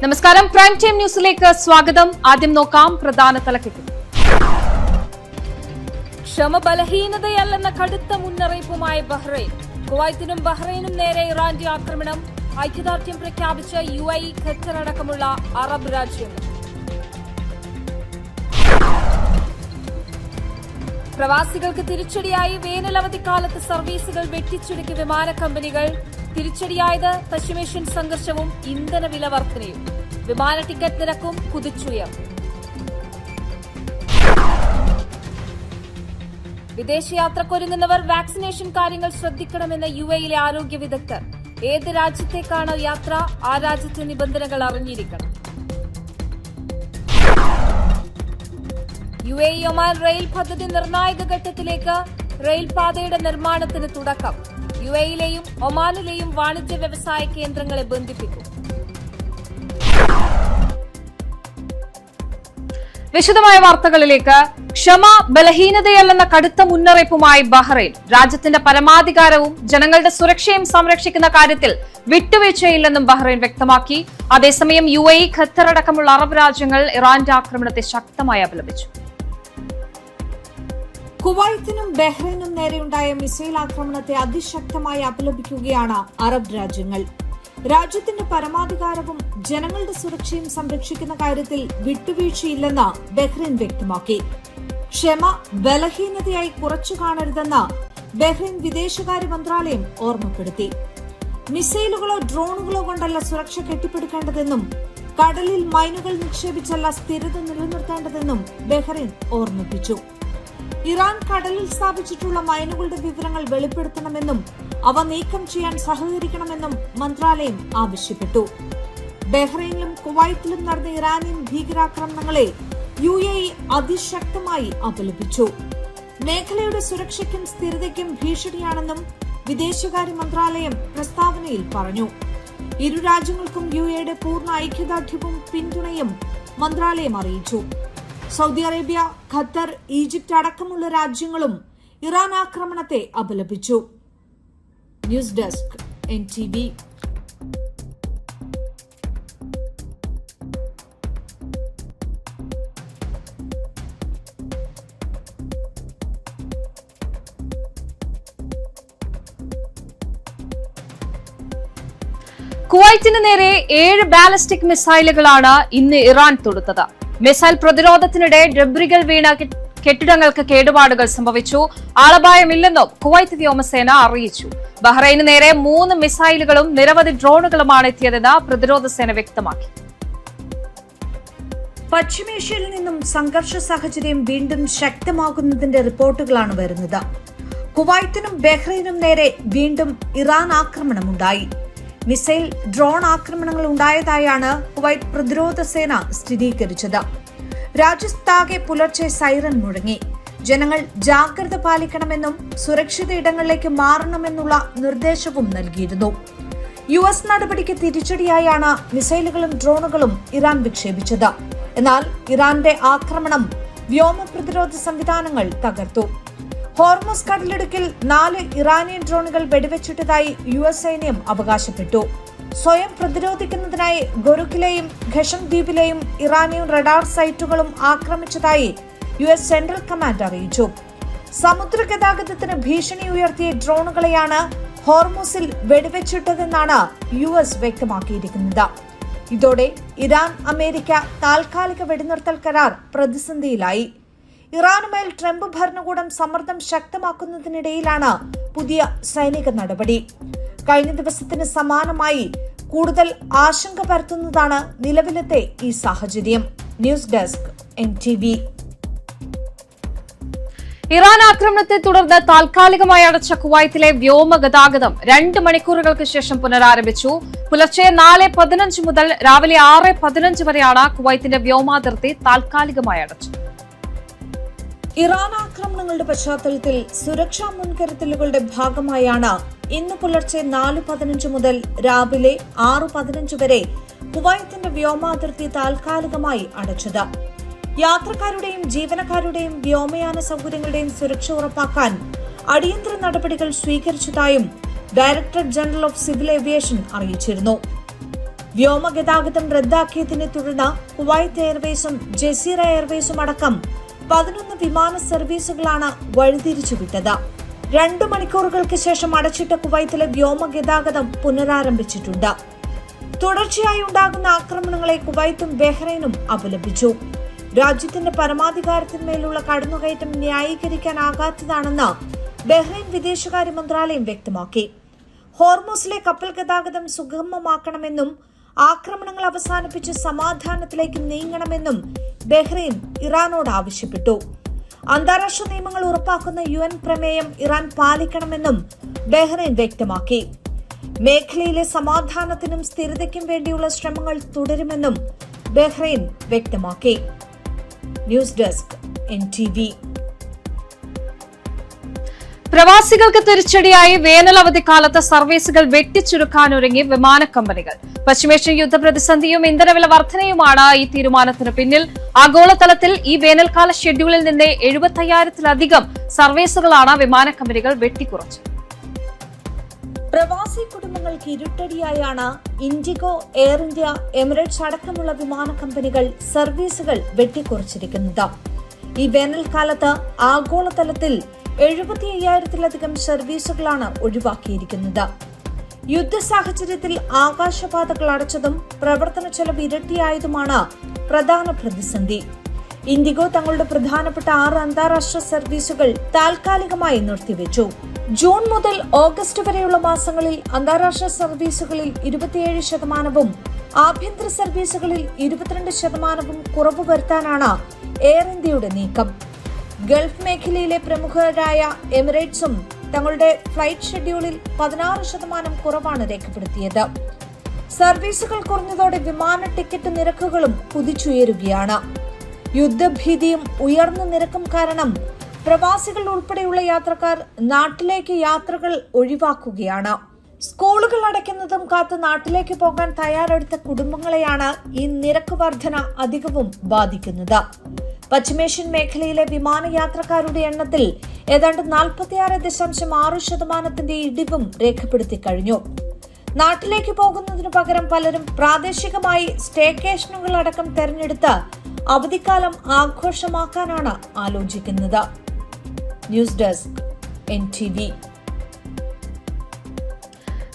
നമസ്കാരം, prime time ന്യൂസിലേക്ക് സ്വാഗതം. ആദ്യം നോക്കാം പ്രധാന തലക്കെട്ടുകൾ. ക്ഷമ ബലഹീനതയല്ലെന്ന കടുത്ത മുന്നറിയിപ്പുമായി ബഹ്റൈൻ. കുവൈത്തിനും ബഹ്റൈനും നേരെ ഇറാന്റെ ആക്രമണം. ഐക്യദാർഢ്യം പ്രഖ്യാപിച്ച UAE, ഖത്തർ അടക്കമുള്ള അറബ് രാജ്യങ്ങൾ. പ്രവാസികൾക്ക് തിരിച്ചടിയായി വേനലവധിക്കാലത്ത് സർവീസുകൾ വെട്ടിച്ചുരുക്കി വിമാന കമ്പനികൾ. തിരിച്ചടിയായത് പശ്ചിമേഷ്യൻ സംഘർഷവും ഇന്ധനവില വർധനയും. വിമാന ടിക്കറ്റ് നിരക്കും കുതിച്ചുയർന്നു. വിദേശയാത്രക്കൊരുങ്ങുന്നവർ വാക്സിനേഷൻ കാര്യങ്ങൾ ശ്രദ്ധിക്കണമെന്ന് UAE-യിലെ ആരോഗ്യ വിദഗ്ധർ. ഏത് രാജ്യത്തേക്കാണ് യാത്ര, ആ രാജ്യത്തെ നിബന്ധനകൾ അറിഞ്ഞിരിക്കണം. UAE ഒമാൻ റെയിൽ പദ്ധതി നിർണായക ഘട്ടത്തിലേക്ക്. റെയിൽ പാതയുടെ നിർമ്മാണത്തിന് തുടക്കം. UAE-യിലെയും ഒമാനിലെയും വാണിജ്യ വ്യവസായ കേന്ദ്രങ്ങളെ ബന്ധിപ്പിക്കും. വിശദമായ വാർത്തകളിലേക്ക്. ക്ഷമ ബലഹീനതയല്ലെന്ന കടുത്ത മുന്നറിയിപ്പുമായി ബഹ്റൈൻ. രാജ്യത്തിന്റെ പരമാധികാരവും ജനങ്ങളുടെ സുരക്ഷയും സംരക്ഷിക്കുന്ന കാര്യത്തിൽ വിട്ടുവീഴ്ചയില്ലെന്നും ബഹ്റൈൻ വ്യക്തമാക്കി. അതേസമയം UAE, ഖത്തർ അടക്കമുള്ള അറബ് രാജ്യങ്ങൾ ഇറാന്റെ ആക്രമണത്തെ ശക്തമായി അപലപിച്ചു. കുവൈത്തിനും ബഹ്റൈനും നേരെയുണ്ടായ മിസൈൽ ആക്രമണത്തെ അതിശക്തമായി അപലപിക്കുകയാണ് അറബ് രാജ്യങ്ങൾ. രാജ്യത്തിന്റെ പരമാധികാരവും ജനങ്ങളുടെ സുരക്ഷയും സംരക്ഷിക്കുന്ന കാര്യത്തിൽ വിട്ടുവീഴ്ചയില്ലെന്ന് ബഹ്റൈൻ വ്യക്തമാക്കി. ക്ഷമ ബലഹീനതയായി കുറച്ചു കാണരുതെന്ന് ബഹ്റൈൻ വിദേശകാര്യ മന്ത്രാലയം ഓർമ്മപ്പെടുത്തി. മിസൈലുകളോ ഡ്രോണുകളോ കൊണ്ടല്ല സുരക്ഷ കെട്ടിപ്പടുക്കേണ്ടതെന്നും കടലിൽ മൈനുകൾ നിക്ഷേപിച്ചല്ല സ്ഥിരത നിലനിർത്തേണ്ടതെന്നും ബഹ്റൈൻ ഓർമ്മിപ്പിച്ചു. ഇറാൻ കടലിൽ സ്ഥാപിച്ചിട്ടുള്ള മൈനുകളുടെ വിവരങ്ങൾ വെളിപ്പെടുത്തണമെന്നും അവ നീക്കം ചെയ്യാൻ സഹകരിക്കണമെന്നും മന്ത്രാലയം ആവശ്യപ്പെട്ടു. ബഹ്റൈനിലും കുവൈത്തിലും നടന്ന ഇറാനിയൻ ഭീകരാക്രമണങ്ങളെ UAE അതിശക്തമായി അപലപിച്ചു. മേഖലയുടെ സുരക്ഷയ്ക്കും സ്ഥിരതയ്ക്കും ഭീഷണിയാണെന്നും വിദേശകാര്യ മന്ത്രാലയം പ്രസ്താവനയിൽ പറഞ്ഞു. ഇരു രാജ്യങ്ങൾക്കും UAE-യുടെ പൂർണ്ണ ഐക്യദാർഢ്യവും പിന്തുണയും മന്ത്രാലയം അറിയിച്ചു. സൗദി അറേബ്യ, ഖത്തർ, ഈജിപ്ത് അടക്കമുള്ള രാജ്യങ്ങളും ഇറാൻ ആക്രമണത്തെ അപലപിച്ചു. News desk NTV. കുവൈറ്റിന് നേരെ 7 ബാലിസ്റ്റിക് മിസൈലുകളാണ് ഇന്ന് ഇറാൻ തൊടുത്തത്. മിസൈൽ പ്രതിരോധത്തിനിടെ ഡബ്രികൾ വീണ കെട്ടിടങ്ങൾക്ക് കേടുപാടുകൾ സംഭവിച്ചു. ആളപായമില്ലെന്നും കുവൈത്ത് വ്യോമസേന അറിയിച്ചു. ബഹ്റൈന് നേരെ 3 മിസൈലുകളും നിരവധി ഡ്രോണുകളുമാണ് എത്തിയതെന്ന് പ്രതിരോധ സേന വ്യക്തമാക്കി. പശ്ചിമേഷ്യയിൽ നിന്നും സംഘർഷ സാഹചര്യം വീണ്ടും ശക്തമാകുന്നതിന്റെ റിപ്പോർട്ടുകളാണ് വരുന്നത്. കുവൈത്തിനും ബഹ്റൈനും നേരെ വീണ്ടും ഇറാൻ ആക്രമണമുണ്ടായി. മിസൈൽ, ഡ്രോൺ ആക്രമണങ്ങൾ ഉണ്ടായതായാണ് കുവൈറ്റ് പ്രതിരോധ സേന സ്ഥിരീകരിച്ചത്. രാജ്യത്താകെ പുലർച്ചെ സൈറൻ മുഴങ്ങി. ജനങ്ങൾ ജാഗ്രത പാലിക്കണമെന്നും സുരക്ഷിത ഇടങ്ങളിലേക്ക് മാറണമെന്നുള്ള നിർദ്ദേശവും നൽകിയിരുന്നു. US നടപടിക്ക് തിരിച്ചടിയായാണ് മിസൈലുകളും ഡ്രോണുകളും ഇറാൻ വിക്ഷേപിച്ചത്. എന്നാൽ ഇറാന്റെ ആക്രമണം വ്യോമ പ്രതിരോധ സംവിധാനങ്ങൾ തകർത്തു. ഹോർമുസ് കടലിടുക്കിൽ 4 ഇറാനിയൻ ഡ്രോണുകൾ വെടിവെച്ചിട്ടതായി US സൈന്യം അവകാശപ്പെട്ടു. സ്വയം പ്രതിരോധിക്കുന്നതിനായി ഗൊറുക്കിലെയും ഖഷം ദ്വീപിലെയും ഇറാനിയൻ റഡാർ സൈറ്റുകളും ആക്രമിച്ചതായി US സെൻട്രൽ കമാൻഡ് അറിയിച്ചു. സമുദ്ര ഗതാഗതത്തിന് ഭീഷണി ഉയർത്തിയ ഡ്രോണുകളെയാണ് ഹോർമുസിൽ വെടിവെച്ചിട്ടതെന്നാണ് US വ്യക്തമാക്കിയിരിക്കുന്നത്. ഇതോടെ ഇറാൻ, അമേരിക്ക താൽക്കാലിക വെടിനിർത്തൽ കരാർ പ്രതിസന്ധിയിലായി. ഇറാനുമേൽ ട്രംപ് ഭരണകൂടം സമ്മർദ്ദം ശക്തമാക്കുന്നതിനിടയിലാണ് പുതിയ സൈനിക നടപടി. കഴിഞ്ഞ ദിവസത്തിന് സമാനമായി കൂടുതൽ ആശങ്ക പരത്തുന്നതാണ് നിലവിലത്തെ ഈ സാഹചര്യം. News desk NTV. ഇറാൻ ആക്രമണത്തെ തുടർന്ന് താൽക്കാലികമായി അടച്ച കുവൈത്തിലെ വ്യോമ ഗതാഗതം 2 മണിക്കൂറുകൾക്ക് ശേഷം പുനരാരംഭിച്ചു. പുലർച്ചെ 4:15 മുതൽ രാവിലെ 6:15 വരെയാണ് കുവൈത്തിന്റെ വ്യോമാതിർത്തി താൽക്കാലികമായി അടച്ചത്. ഇറാൻ ആക്രമണങ്ങളുടെ പശ്ചാത്തലത്തിൽ സുരക്ഷാ മുൻകരുതലുകളുടെ ഭാഗമായാണ് ഇന്ന് പുലർച്ചെ 4:15 മുതൽ രാവിലെ 6:15 വരെ കുവൈത്തിന്റെ വ്യോമാതിർത്തി താൽക്കാലികമായി അടച്ചത്. യാത്രക്കാരുടെയും ജീവനക്കാരുടെയും വ്യോമയാന സൗകര്യങ്ങളുടെയും സുരക്ഷ ഉറപ്പാക്കാൻ അടിയന്തര നടപടികൾ സ്വീകരിച്ചതായും director general of civil aviation അറിയിച്ചിരുന്നു. വ്യോമഗതാഗതം റദ്ദാക്കിയതിനെ തുടർന്ന് കുവൈത്ത് എയർവേസും ജസീറ എയർവേസും അടക്കം 11 വിമാന സർവീസുകളാണ് വഴിതിരിച്ചുവിട്ടത്. 2 മണിക്കൂറുകൾക്ക് ശേഷം അടച്ചിട്ട കുവൈത്തിലെ വ്യോമഗതാഗതം പുനരാരംഭിച്ചിട്ടുണ്ട്. തുടർച്ചയായി ഉണ്ടാകുന്ന ആക്രമണങ്ങളെ കുവൈത്തും ബഹ്റൈനും അപലപിച്ചു. രാജ്യത്തിന്റെ പരമാധികാരത്തിന്മേലുള്ള കടന്നുകയറ്റം ന്യായീകരിക്കാനാകാത്തതാണെന്ന് ബഹ്റൈൻ വിദേശകാര്യ മന്ത്രാലയം വ്യക്തമാക്കി. ഹോർമൂസിലെ കപ്പൽ ഗതാഗതം സുഗമമാക്കണമെന്നും ആക്രമണങ്ങൾ അവസാനിപ്പിച്ച് സമാധാനത്തിലേക്ക് നീങ്ങണമെന്നും ബഹ്റൈൻ ഇറാനോട് ആവശ്യപ്പെട്ടു. അന്താരാഷ്ട്ര നിയമങ്ങൾ ഉറപ്പാക്കുന്ന UN പ്രമേയം ഇറാൻ പാലിക്കണമെന്നും ബഹ്റൈൻ വ്യക്തമാക്കി. മേഖലയിലെ സമാധാനത്തിനും സ്ഥിരതയ്ക്കും വേണ്ടിയുള്ള ശ്രമങ്ങൾ തുടരുമെന്നും ബഹ്റൈൻ വ്യക്തമാക്കി. News desk NTV. പ്രവാസികൾക്ക് തിരിച്ചടിയായി വേനൽ അവധിക്കാലത്ത് സർവീസുകൾ വെട്ടിച്ചുരുക്കാനൊരുങ്ങി വിമാന കമ്പനികൾ. പശ്ചിമേഷ്യൻ യുദ്ധപ്രതിസന്ധിയും ഇന്ധനവില വർധനയുമാണ് ഈ തീരുമാനത്തിന് പിന്നിൽ. ആഗോളതലത്തിൽ ഈ വേനൽക്കാല ഷെഡ്യൂളിൽ നിന്ന് 75,000-ലധികം സർവീസുകളാണ് വിമാന കമ്പനികൾ വെട്ടിക്കുറച്ചത്. പ്രവാസി കുടുംബങ്ങൾക്ക് ഇരുട്ടടിയായാണ് ഇൻഡിഗോ, എയർ ഇന്ത്യ, എമിറേറ്റ്സ് അടക്കമുള്ള വിമാന കമ്പനികൾ സർവീസുകൾ വെട്ടിക്കുറച്ചിരിക്കുന്നത്. ഈ വേനൽക്കാലത്ത് ആഗോളതലത്തിൽ 75,000-ലധികം സർവീസുകളാണ് ഒഴിവാക്കിയിരിക്കുന്നത്. യുദ്ധ സാഹചര്യത്തിൽ ആകാശപാതകൾ അടച്ചതും പ്രവർത്തന ചെലവ് ഇരട്ടിയായതുമാണ് പ്രധാന പ്രതിസന്ധി. ഇൻഡിഗോ തങ്ങളുടെ പ്രധാനപ്പെട്ട 6 അന്താരാഷ്ട്ര സർവീസുകൾ താൽക്കാലികമായി നിർത്തിവെച്ചു. ജൂൺ മുതൽ ഓഗസ്റ്റ് വരെയുള്ള മാസങ്ങളിൽ അന്താരാഷ്ട്ര സർവീസുകളിൽ 27%, ആഭ്യന്തര സർവീസുകളിൽ 22% കുറവ് വരുത്താനാണ് എയർ ഇന്ത്യയുടെ നീക്കം. ഗൾഫ് മേഖലയിലെ പ്രമുഖരായ എമിറേറ്റ്സും തങ്ങളുടെ ഫ്ലൈറ്റ് ഷെഡ്യൂളിൽ 16% കുറവാണ് രേഖപ്പെടുത്തിയത്. സർവീസുകൾ കുറഞ്ഞതോടെ വിമാന ടിക്കറ്റ് നിരക്കുകളും കുതിച്ചുയരുകയാണ്. യുദ്ധഭീതിയും ഉയർന്ന നിരക്കും കാരണം പ്രവാസികൾ ഉൾപ്പെടെയുള്ള യാത്രക്കാർ നാട്ടിലേക്ക് യാത്രകൾ ഒഴിവാക്കുകയാണ്. സ്കൂളുകൾ അടയ്ക്കുന്നതും കാത്ത് നാട്ടിലേക്ക് പോകാൻ തയ്യാറെടുത്ത കുടുംബങ്ങളെയാണ് ഈ നിരക്ക് വർധന അധികവും ബാധിക്കുന്നത്. പശ്ചിമേഷ്യൻ മേഖലയിലെ വിമാനയാത്രക്കാരുടെ എണ്ണത്തിൽ ഏതാണ്ട് 46.6% ഇടിവും രേഖപ്പെടുത്തി കഴിഞ്ഞു. നാട്ടിലേക്ക് പോകുന്നതിനു പകരം പലരും പ്രാദേശികമായി സ്റ്റേക്കേഷനുകൾ അടക്കം തെരഞ്ഞെടുത്ത് അവധിക്കാലം ആഘോഷമാക്കാനാണ് ആലോചിക്കുന്നത്. News desk NTV.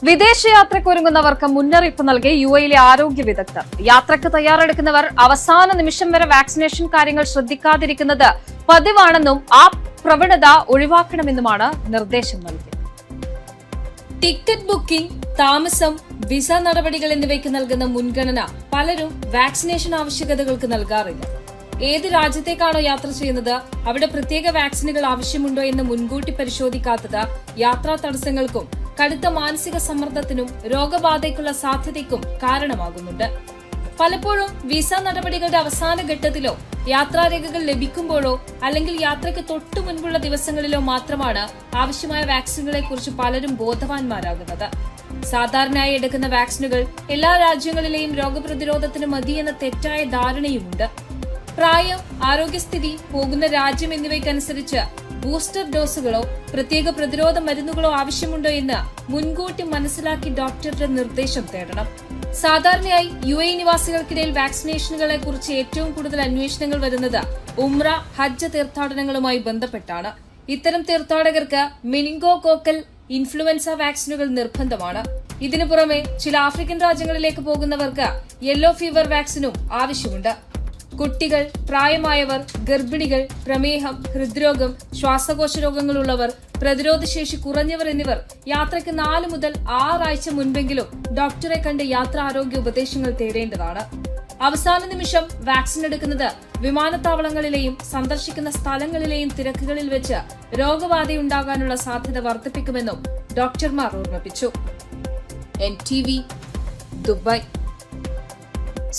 വിദേശയാത്രയ്ക്കൊരുങ്ങുന്നവർക്ക് മുന്നറിയിപ്പ് നൽകി UAE-യിലെ ആരോഗ്യ വിദഗ്ധർ. യാത്രയ്ക്ക് തയ്യാറെടുക്കുന്നവർ അവസാന നിമിഷം വരെ വാക്സിനേഷൻ കാര്യങ്ങൾ ശ്രദ്ധിക്കാതിരിക്കുന്നത് പതിവാണെന്നും ആ പ്രവണത ഒഴിവാക്കണമെന്നുമാണ് നിർദ്ദേശം നൽകിയത്. ടിക്കറ്റ് ബുക്കിംഗ്, താമസം, വിസ നടപടികൾ എന്നിവയ്ക്ക് നൽകുന്ന മുൻഗണന പലരും വാക്സിനേഷൻ ആവശ്യകതകൾക്ക് നൽകാറില്ല. ഏത് രാജ്യത്തേക്കാണോ യാത്ര ചെയ്യുന്നത് അവിടെ പ്രത്യേക വാക്സിനുകൾ ആവശ്യമുണ്ടോ എന്ന് മുൻകൂട്ടി പരിശോധിക്കാത്തത് യാത്രാ തടസ്സങ്ങൾക്കും കടുത്ത മാനസിക സമ്മർദ്ദത്തിനും രോഗബാധയ്ക്കുള്ള സാധ്യതയ്ക്കും കാരണമാകുന്നുണ്ട്. പലപ്പോഴും വിസ നടപടികളുടെ അവസാന ഘട്ടത്തിലോ യാത്രാരേഖകൾ ലഭിക്കുമ്പോഴോ അല്ലെങ്കിൽ യാത്രയ്ക്ക് തൊട്ടു മുൻപുള്ള ദിവസങ്ങളിലോ മാത്രമാണ് ആവശ്യമായ വാക്സിനുകളെ കുറിച്ച് പലരും ബോധവാന്മാരാകുന്നത്. സാധാരണയായി എടുക്കുന്ന വാക്സിനുകൾ എല്ലാ രാജ്യങ്ങളിലെയും രോഗപ്രതിരോധത്തിന് മതിയെന്ന തെറ്റായ ധാരണയുമുണ്ട്. പ്രായം, ആരോഗ്യസ്ഥിതി, പോകുന്ന രാജ്യം എന്നിവയ്ക്കനുസരിച്ച് ബൂസ്റ്റർ ഡോസുകളോ പ്രത്യേക പ്രതിരോധ മരുന്നുകളോ ആവശ്യമുണ്ടോ എന്ന് മുൻകൂട്ടി മനസ്സിലാക്കി ഡോക്ടറുടെ നിർദ്ദേശം തേടണം. സാധാരണയായി UAE നിവാസികൾക്കിടയിൽ വാക്സിനേഷനുകളെ കുറിച്ച് ഏറ്റവും കൂടുതൽ അന്വേഷണങ്ങൾ വരുന്നത് ഉംറ, ഹജ്ജ് തീർത്ഥാടനങ്ങളുമായി ബന്ധപ്പെട്ടാണ്. ഇത്തരം തീർത്ഥാടകർക്ക് മെനിങ്കോകോക്കൽ ഇൻഫ്ലുവൻസ വാക്സിനുകൾ നിർബന്ധമാണ്. ഇതിനു പുറമെ ചില ആഫ്രിക്കൻ രാജ്യങ്ങളിലേക്ക് പോകുന്നവർക്ക് യെല്ലോ ഫീവർ വാക്സിനും ആവശ്യമുണ്ട്. കുട്ടികൾ, പ്രായമായവർ, ഗർഭിണികൾ, പ്രമേഹം, ഹൃദ്രോഗം, ശ്വാസകോശ രോഗങ്ങളുള്ളവർ, പ്രതിരോധശേഷി കുറഞ്ഞവർ എന്നിവർ യാത്രയ്ക്ക് 4 മുതൽ 6 ആഴ്ച മുൻപെങ്കിലും ഡോക്ടറെ കണ്ട് യാത്രാരോഗ്യ ഉപദേശങ്ങൾ തേടേണ്ടതാണ്. അവസാന നിമിഷം വാക്സിൻ എടുക്കുന്നത് വിമാനത്താവളങ്ങളിലെയും സന്ദർശിക്കുന്ന സ്ഥലങ്ങളിലെയും തിരക്കുകളിൽ വെച്ച് രോഗബാധയുണ്ടാകാനുള്ള സാധ്യത വർദ്ധിപ്പിക്കുമെന്നും ഡോക്ടർമാർ ഓർമ്മിപ്പിച്ചു. NTV, Dubai.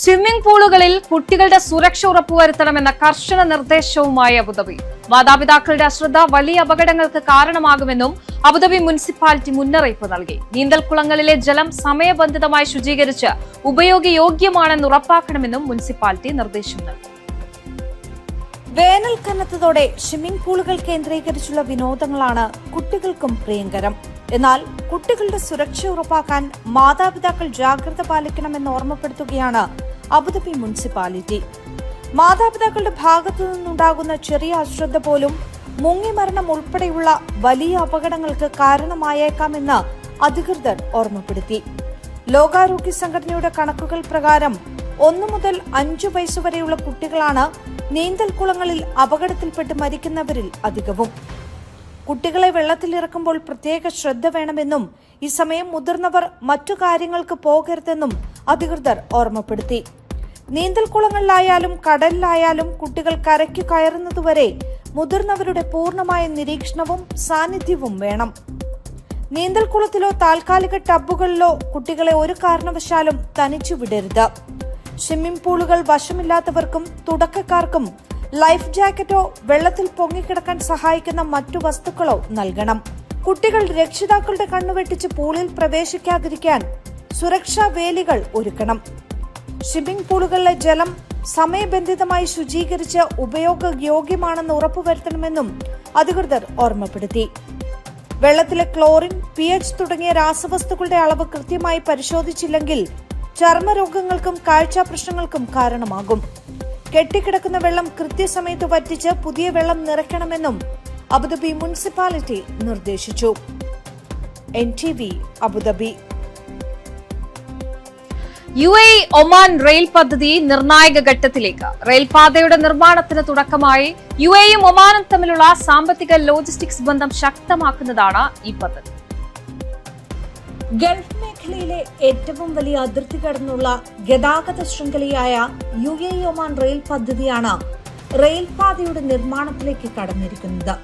സ്വിമ്മിംഗ് പൂളുകളിൽ കുട്ടികളുടെ സുരക്ഷ ഉറപ്പുവരുത്തണമെന്ന കർശന നിർദ്ദേശവുമായി അബുദാബി. മാതാപിതാക്കളുടെ അശ്രദ്ധ വലിയ അപകടങ്ങൾക്ക് കാരണമാകുമെന്നും അബുദാബി മുനിസിപ്പാലിറ്റി മുന്നറിയിപ്പ് നൽകി. നീന്തൽക്കുളങ്ങളിലെ ജലം സമയബന്ധിതമായി ശുചീകരിച്ച് ഉപയോഗയോഗ്യമാണെന്ന് ഉറപ്പാക്കണമെന്നും മുനിസിപ്പാലിറ്റി നിർദ്ദേശം നൽകി. വേനൽ കനത്തതോടെ സ്വിമ്മിംഗ് പൂളുകൾ കേന്ദ്രീകരിച്ചുള്ള വിനോദങ്ങളാണ് കുട്ടികൾക്കും പ്രിയങ്കരം. എന്നാൽ കുട്ടികളുടെ സുരക്ഷ ഉറപ്പാക്കാൻ മാതാപിതാക്കൾ ജാഗ്രത പാലിക്കണമെന്ന് ഓർമ്മപ്പെടുത്തുകയാണ് അബുദാബി മുനിസിപ്പാലിറ്റി. മാതാപിതാക്കളുടെ ഭാഗത്തു നിന്നുണ്ടാകുന്ന ചെറിയ അശ്രദ്ധ പോലും മുങ്ങിമരണം ഉൾപ്പെടെയുള്ള വലിയ അപകടങ്ങൾക്ക് കാരണമായേക്കാമെന്ന് അധികൃതർ ഓർമ്മപ്പെടുത്തി. ലോകാരോഗ്യ സംഘടനയുടെ കണക്കുകൾ പ്രകാരം 1 മുതൽ 5 വയസ്സുവരെയുള്ള കുട്ടികളാണ് നീന്തൽക്കുളങ്ങളിൽ അപകടത്തിൽപ്പെട്ട് മരിക്കുന്നവരിൽ അധികവും. കുട്ടികളെ വെള്ളത്തിലിറക്കുമ്പോൾ പ്രത്യേക ശ്രദ്ധ വേണമെന്നും ഈ സമയം മുതിർന്നവർ മറ്റു കാര്യങ്ങൾക്ക് പോകരുതെന്നും അധികൃതർ ഓർമ്മപ്പെടുത്തി. നീന്തൽക്കുളങ്ങളിലായാലും കടലിലായാലും കുട്ടികൾ കരയ്ക്ക് കയറുന്നതുവരെ മുതിർന്നവരുടെ പൂർണ്ണമായ നിരീക്ഷണവും സാന്നിധ്യവും വേണം. നീന്തൽക്കുളത്തിലോ താൽക്കാലിക ടബുകളിലോ കുട്ടികളെ ഒരു കാരണവശാലും തനിച്ചു വിടരുത്. സ്വിമ്മിംഗ് പൂളുകൾ വശമില്ലാത്തവർക്കും തുടക്കക്കാർക്കും ലൈഫ് ജാക്കറ്റോ വെള്ളത്തിൽ പൊങ്ങിക്കിടക്കാൻ സഹായിക്കുന്ന മറ്റു വസ്തുക്കളോ നൽകണം. കുട്ടികൾ രക്ഷിതാക്കളുടെ കണ്ണുവെട്ടിച്ച് പൂളിൽ പ്രവേശിക്കാതിരിക്കാൻ സുരക്ഷാ വേലികൾ ഒരുക്കണം. സ്വിമ്മിംഗ് പൂളുകളിലെ ജലം സമയബന്ധിതമായി ശുചീകരിച്ച് ഉപയോഗയോഗ്യമാണെന്ന് ഉറപ്പുവരുത്തണമെന്നും അധികൃതർ ഓർമ്മപ്പെടുത്തി. വെള്ളത്തിലെ ക്ലോറിൻ, pH തുടങ്ങിയ രാസവസ്തുക്കളുടെ അളവ് കൃത്യമായി പരിശോധിച്ചില്ലെങ്കിൽ ചർമ്മരോഗങ്ങൾക്കും കാഴ്ചാ പ്രശ്നങ്ങൾക്കും കാരണമാകും. കെട്ടിക്കിടക്കുന്ന വെള്ളം കൃത്യസമയത്ത് വറ്റിച്ച് പുതിയ വെള്ളം നിറയ്ക്കണമെന്നും അബുദാബി മുനിസിപ്പാലിറ്റി നിർദ്ദേശിച്ചു. NTV Abu Dhabi. UAE Oman rail പദ്ധതി നിർണായക ഘട്ടത്തിലേക്ക്. റെയിൽപാതയുടെ നിർമ്മാണത്തിന് തുടക്കമായി UAEയും ഒമാനും തമ്മിലുള്ള സാമ്പത്തിക ലോജിസ്റ്റിക്സ് ബന്ധം ശക്തമാക്കുന്നതാണ് ഈ പദ്ധതി. ഗൾഫ് മേഖലയിലെ ഏറ്റവും വലിയ അതിർത്തി കടന്നുള്ള ഗതാഗത ശൃംഖലയായ UAE ഒമാൻ റെയിൽ പദ്ധതിയാണ് റെയിൽപാതയുടെ നിർമ്മാണത്തിലേക്ക് കടന്നിരിക്കുന്നത്.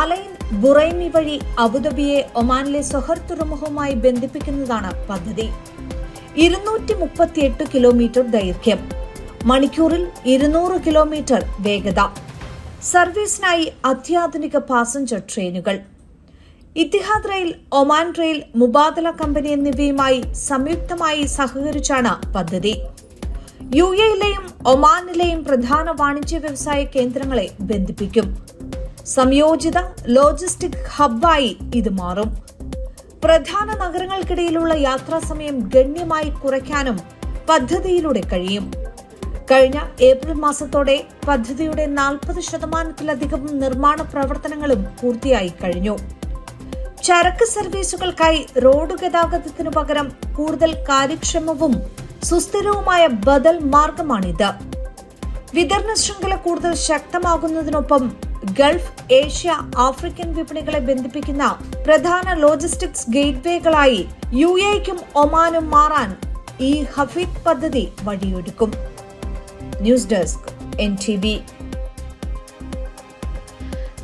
അലൈൻ ബുറൈമി വഴി അബുദാബിയെ ഒമാനിലെ സൊഹർ തുറമുഖവുമായി ബന്ധിപ്പിക്കുന്നതാണ് പദ്ധതി. 238 കിലോമീറ്റർ ദൈർഘ്യം, മണിക്കൂറിൽ 200 കിലോമീറ്റർ വേഗത, സർവീസിനായി അത്യാധുനിക പാസഞ്ചർ ട്രെയിനുകൾ. Etihad rail, Oman rail, Mubadala company എന്നിവയുമായി സംയുക്തമായി സഹകരിച്ചാണ് പദ്ധതി. UAEയിലെയും ഒമാനിലെയും പ്രധാന വാണിജ്യ വ്യവസായ കേന്ദ്രങ്ങളെ ബന്ധിപ്പിക്കും. സംയോജിത ലോജിസ്റ്റിക് ഹബ്ബായി ഇത് മാറും. പ്രധാന നഗരങ്ങൾക്കിടയിലുള്ള യാത്രാസമയം ഗണ്യമായി കുറയ്ക്കാനും പദ്ധതിയിലൂടെ കഴിയും. കഴിഞ്ഞ ഏപ്രിൽ മാസത്തോടെ പദ്ധതിയുടെ 40% നിർമ്മാണ പ്രവർത്തനങ്ങളും പൂർത്തിയായി കഴിഞ്ഞു. ചരക്ക് സർവീസുകൾക്കായി റോഡ് ഗതാഗതത്തിനു പകരം കൂടുതൽ കാര്യക്ഷമവും സുസ്ഥിരവുമായ ബദൽ മാർഗമാണിത്. വിതരണ ശൃംഖല കൂടുതൽ ശക്തമാകുന്നതിനൊപ്പം ഗൾഫ്, ഏഷ്യ, ആഫ്രിക്കൻ വിപണികളെ ബന്ധിപ്പിക്കുന്ന പ്രധാന ലോജിസ്റ്റിക്സ് ഗേറ്റ്വേകളായി UAEക്കും ഒമാനും മാറാൻ ഈ ഹഫീദ് പദ്ധതി വഴിയൊരുക്കും. News desk NTV.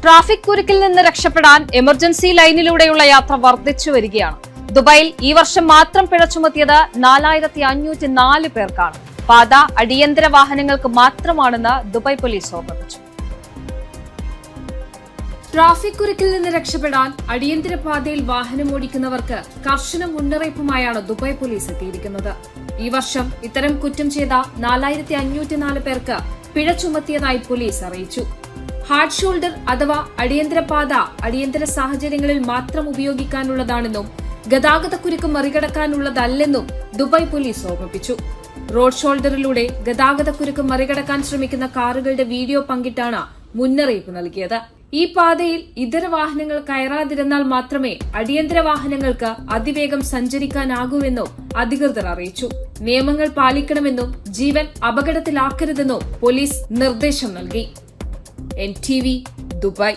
ട്രാഫിക് കുരുക്കിൽ നിന്ന് രക്ഷപ്പെടാൻ എമർജൻസി ലൈനിലൂടെയുള്ള യാത്ര വർദ്ധിച്ചു വരികയാണ്. ദുബായിൽ ഈ വർഷം മാത്രം പിഴ ചുമത്തിയത് 4504 പേർക്കാണ്. പാത അടിയന്തര വാഹനങ്ങൾക്ക് മാത്രമാണെന്ന് ദുബായ് പോലീസ് ഓർമ്മിപ്പിച്ചു. ട്രാഫിക് കുരുക്കിൽ നിന്ന് രക്ഷപ്പെടാൻ അടിയന്തര പാതയിൽ വാഹനമോടിക്കുന്നവർക്ക് കർശന മുന്നറിയിപ്പുമായാണ് ദുബായ് പോലീസ് എത്തിയിരിക്കുന്നത്. ഈ വർഷം ഇത്തരം കുറ്റം ചെയ്ത 4504 പേർക്ക് പിഴ ചുമത്തിയതായി പോലീസ് അറിയിച്ചു. ഹാർഡ് ഷോൾഡർ അഥവാ അടിയന്തര പാത അടിയന്തര സാഹചര്യങ്ങളിൽ മാത്രം ഉപയോഗിക്കാനുള്ളതാണെന്നും ഗതാഗതക്കുരുക്ക് മറികടക്കാനുള്ളതല്ലെന്നും ദുബായ് പോലീസ് ഓർമ്മിപ്പിച്ചു. റോഡ് ഷോൾഡറിലൂടെ ഗതാഗതക്കുരുക്ക് മറികടക്കാൻ ശ്രമിക്കുന്ന കാറുകളുടെ വീഡിയോ പങ്കിട്ടാണ് മുന്നറിയിപ്പ് നൽകിയത്. ഈ പാതയിൽ ഇതര വാഹനങ്ങൾ കയറാതിരുന്നാൽ മാത്രമേ അടിയന്തര വാഹനങ്ങൾക്ക് അതിവേഗം സഞ്ചരിക്കാനാകൂവെന്നും അധികൃതർ അറിയിച്ചു. നിയമങ്ങൾ പാലിക്കണമെന്നും ജീവൻ അപകടത്തിലാക്കരുതെന്നും പോലീസ് നിർദ്ദേശം നൽകി. NTV Dubai.